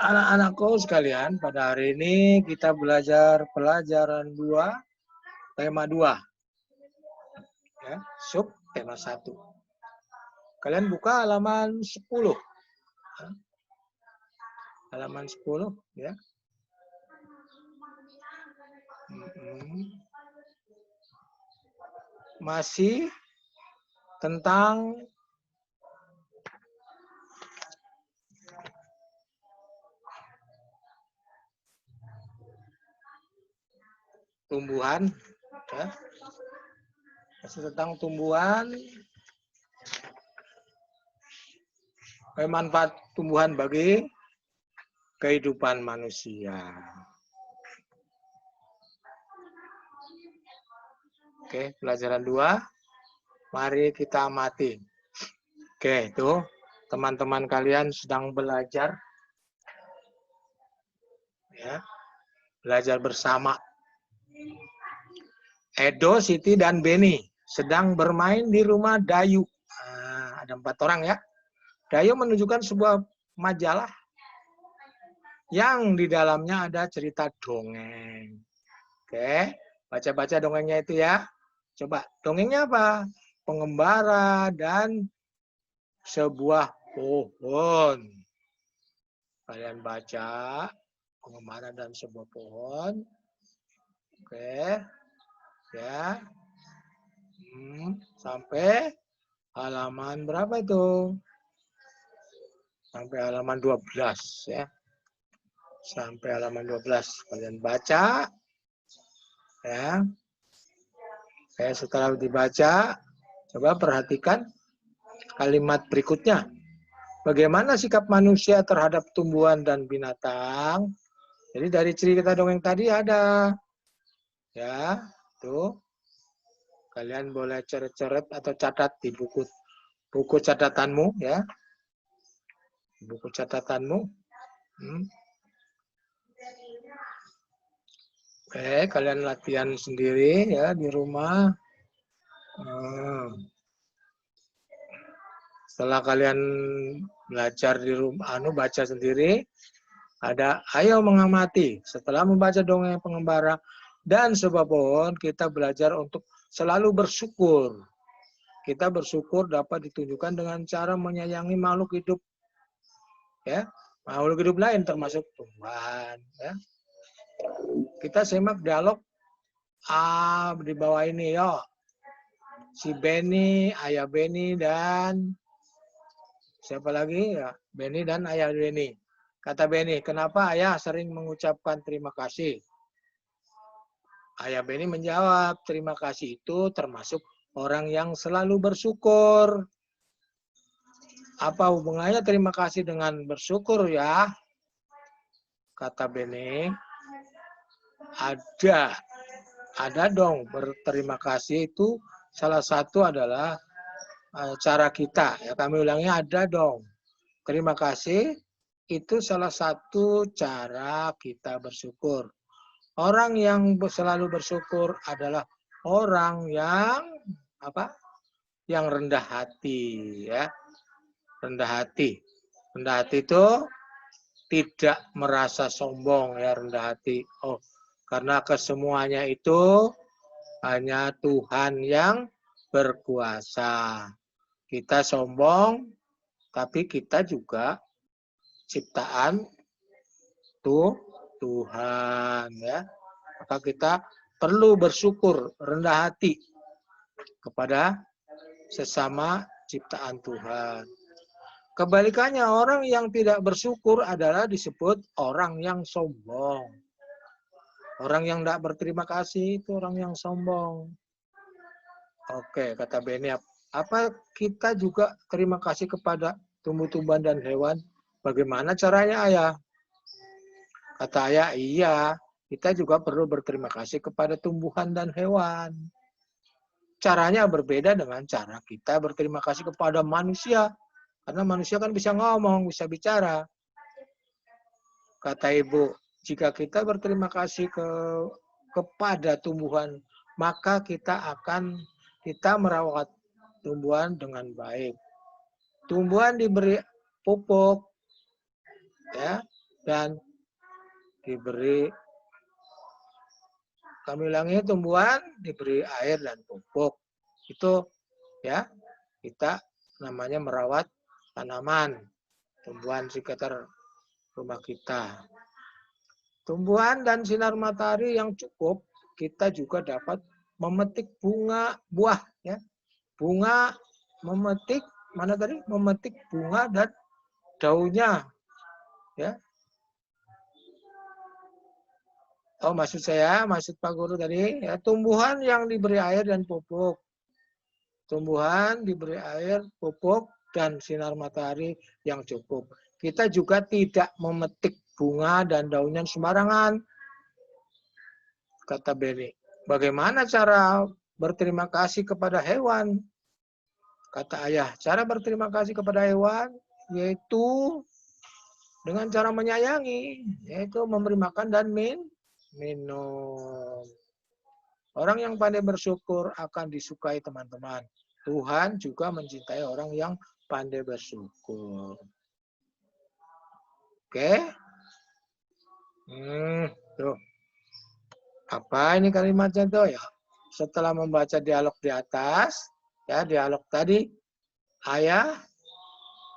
Anak-anakku sekalian, pada hari ini kita belajar pelajaran 2, tema 2. Ya, sub tema 1. Kalian buka halaman 10. Halaman 10 ya. Masih tentang tumbuhan ya. Masih tentang tumbuhan, manfaat tumbuhan bagi kehidupan manusia. Oke, pelajaran 2. Mari kita amati. Oke, itu teman-teman kalian sedang belajar. Ya, belajar bersama. Edo, Siti, dan Beni sedang bermain di rumah Dayu. Nah, ada 4 orang ya. Dayu menunjukkan sebuah majalah yang di dalamnya ada cerita dongeng. Oke, baca-baca dongengnya itu ya. Coba, dongengnya apa? Pengembara dan sebuah pohon. Kalian baca pengembara dan sebuah pohon. Oke, ya. Sampai halaman berapa itu? Sampai halaman 12 ya. Sampai halaman 12 kalian baca. Ya. Setelah dibaca, coba perhatikan kalimat berikutnya. Bagaimana sikap manusia terhadap tumbuhan dan binatang? Jadi dari cerita dongeng tadi ada. Ya, tuh. Kalian boleh coret-coret atau catat di buku catatanmu ya. Buku catatanmu. Oke, kalian latihan sendiri ya di rumah. Setelah kalian belajar di rumah, baca sendiri, ada ayo mengamati. Setelah membaca dongeng pengembara dan sebuah pohon, kita belajar untuk selalu bersyukur. Kita bersyukur dapat ditunjukkan dengan cara menyayangi makhluk hidup. Ya, makhluk hidup lain termasuk tumbuhan. Ya. Kita simak dialog di bawah ini, yo. Si Beni, ayah Beni, dan siapa lagi? Ya, Beni dan ayah Beni. Kata Beni, kenapa ayah sering mengucapkan terima kasih? Ayah Beni menjawab, terima kasih itu termasuk orang yang selalu bersyukur. Apa hubungannya terima kasih dengan bersyukur ya? Kata Beni, ada dong. Berterima kasih itu salah satu adalah cara kita. Ya, kami ulangnya ada dong. Terima kasih itu salah satu cara kita bersyukur. Orang yang selalu bersyukur adalah orang yang yang rendah hati ya. Rendah hati. Rendah hati itu tidak merasa sombong ya, rendah hati. Oh, karena kesemuanya itu hanya Tuhan yang berkuasa. Kita sombong, tapi kita juga ciptaan Tuhan ya. Maka kita perlu bersyukur, rendah hati kepada sesama ciptaan Tuhan. Kebalikannya, orang yang tidak bersyukur adalah disebut orang yang sombong. Orang yang tidak berterima kasih itu orang yang sombong. Oke, kata Beni, apa kita juga terima kasih kepada tumbuh-tumbuhan dan hewan? Bagaimana caranya, ayah? Kata ayah, iya, kita juga perlu berterima kasih kepada tumbuhan dan hewan. Caranya berbeda dengan cara kita berterima kasih kepada manusia. Karena manusia kan bisa ngomong, bisa bicara. Kata ibu, jika kita berterima kasih kepada tumbuhan, maka kita merawat tumbuhan dengan baik. Tumbuhan diberi pupuk, ya, dan diberi, kami ulangi, tumbuhan diberi air dan pupuk. Itu ya, kita namanya merawat tanaman, tumbuhan sekitar rumah kita. Tumbuhan dan sinar matahari yang cukup, kita juga dapat memetik bunga, buah, ya. Bunga, memetik, mana tadi? Memetik bunga dan daunnya, ya. Oh, maksud saya, maksud Pak Guru tadi, ya, tumbuhan yang diberi air dan pupuk. Tumbuhan diberi air, pupuk, dan sinar matahari yang cukup. Kita juga tidak memetik bunga dan daunnya sembarangan, kata Beni. Bagaimana cara berterima kasih kepada hewan? Kata ayah, cara berterima kasih kepada hewan yaitu dengan cara menyayangi, yaitu memberi makan dan minum. Orang yang pandai bersyukur akan disukai teman-teman. Tuhan juga mencintai orang yang pandai bersyukur. Oke? Tuh. Apa ini kalimatnya tuh ya? Setelah membaca dialog di atas, ya dialog tadi, ayah,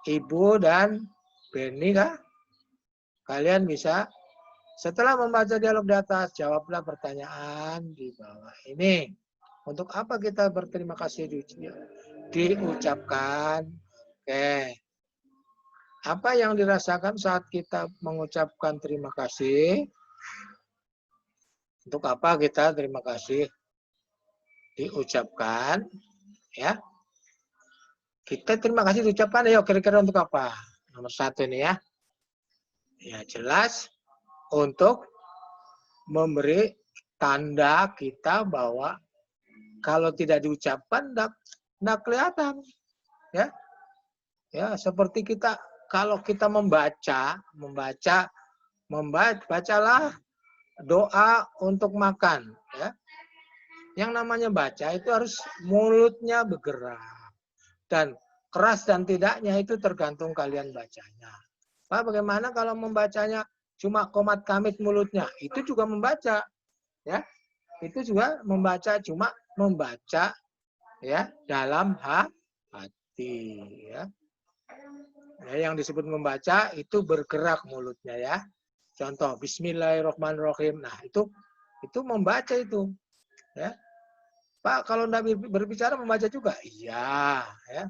ibu, dan Beni, kah? Kalian bisa, setelah membaca dialog di atas, jawablah pertanyaan di bawah ini. Untuk apa kita berterima kasih diucapkan? Oke. Apa yang dirasakan saat kita mengucapkan terima kasih? Untuk apa kita terima kasih diucapkan? Ya, kita terima kasih diucapkan. Ayo, kira-kira untuk apa? Nomor 1 ini ya. Ya, jelas untuk memberi tanda kita bahwa kalau tidak diucapkan tidak kelihatan. Ya, ya, seperti kita kalau kita bacalah doa untuk makan, ya. Yang namanya baca itu harus mulutnya bergerak. Dan keras dan tidaknya itu tergantung kalian bacanya. Pak, bagaimana kalau membacanya cuma komat kamit mulutnya? Itu juga membaca, ya. Itu juga membaca, cuma membaca, ya, dalam hati, ya. Ya, yang disebut membaca itu bergerak mulutnya, ya. Contoh, Bismillahirrahmanirrahim. Nah, itu membaca itu, ya. Pak, kalau tidak berbicara membaca juga? Iya, ya.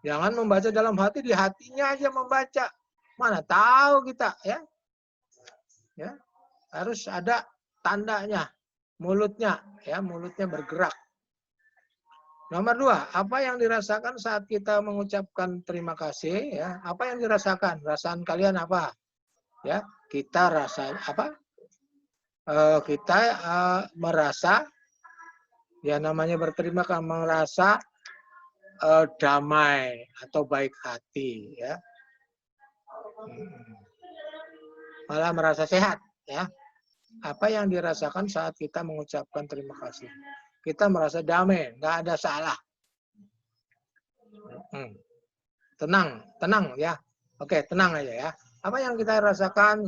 Jangan membaca dalam hati, di hatinya aja membaca. Mana tahu kita, ya. Ya. Harus ada tandanya, mulutnya, ya, mulutnya bergerak. Nomor 2, apa yang dirasakan saat kita mengucapkan terima kasih, ya? Apa yang dirasakan? Perasaan kalian apa? Ya, kita rasa apa? Kita merasa, ya namanya berterima kasih, merasa damai atau baik hati, ya. Malah merasa sehat, ya. Apa yang dirasakan saat kita mengucapkan terima kasih? Kita merasa damai, nggak ada salah. Tenang ya. Oke, tenang aja ya. Apa yang kita rasakan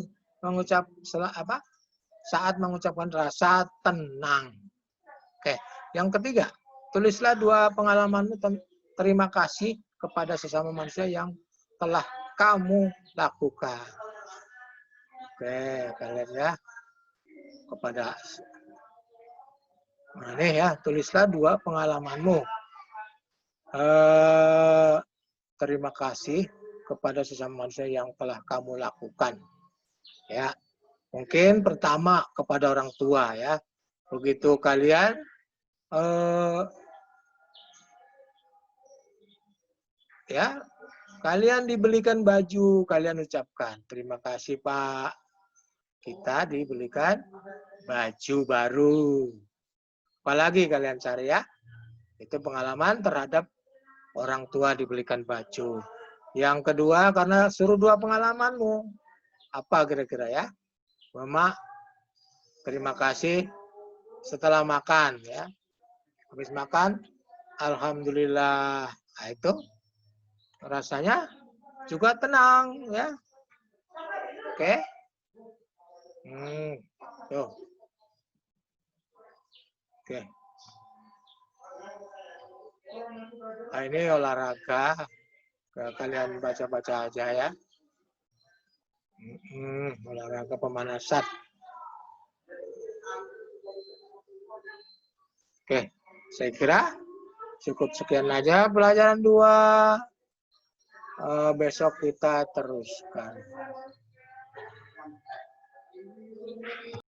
saat mengucapkan rasa tenang? Oke, yang ketiga, tulislah 2 pengalamanmu terima kasih kepada sesama manusia yang telah kamu lakukan. Oke, kalian ya, kepada ini ya, tulislah 2 pengalamanmu. Terima kasih kepada sesama manusia yang telah kamu lakukan. Ya, mungkin pertama kepada orang tua, ya. Begitu kalian ya, kalian dibelikan baju, kalian ucapkan terima kasih Pak, kita dibelikan baju baru. Apalagi kalian cari, ya, itu pengalaman terhadap orang tua dibelikan baju. Yang kedua, karena suruh 2 pengalamanmu. Apa kira-kira, ya? Mama, terima kasih setelah makan, ya. Habis makan, alhamdulillah. Nah, itu rasanya juga tenang ya. Oke. Tuh. Oke. Nah, ini olahraga. Kalian baca-baca aja ya. Olahraga pemanasan. Oke, saya kira cukup sekian aja pelajaran 2. Besok kita teruskan.